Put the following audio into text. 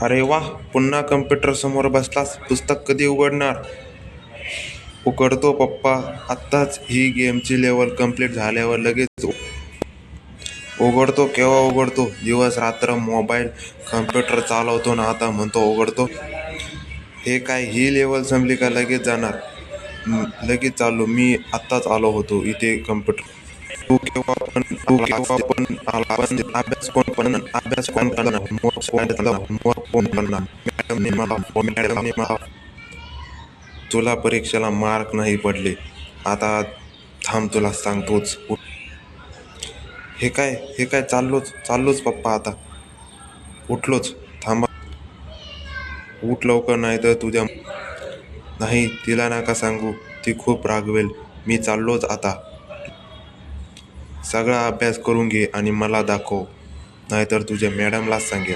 अरे वा, पुन्हा कम्प्युटर समोर बसलास. पुस्तक कधी उघडणार? उघडतो पप्पा. आत्ताच ही गेमची लेवल कंप्लीट झाल्यावर लगेच उघडतो. केव्हा उघडतो? दिवस रात्र मोबाईल कम्प्युटर चालवतो ना, आता म्हणतो उघडतो. हे काय, ही लेवल संपली का लगेच जाणार? लगेच चाललो. मी आत्ताच आलो होतो इथे कम्प्युटर. तू केव्हा पण आलास? अभ्यास कोण करणार? होमवर्क कोण करणार? मॅडमने मला. तुला परीक्षेला मार्क नाही पडले. आता थांब, तुला सांगतोच. हे काय, चाललोच पप्पा आता. उठलोच. थांबा. उठ लवकर, नाही तर तुझ्या. नाही, तिला नका सांगू. ती खूप रागवेल. मी चाललोच आता. सगळा अभ्यास करून घे आणि मला दाखव, नाहीतर तुझ्या मॅडमलाच सांगेल.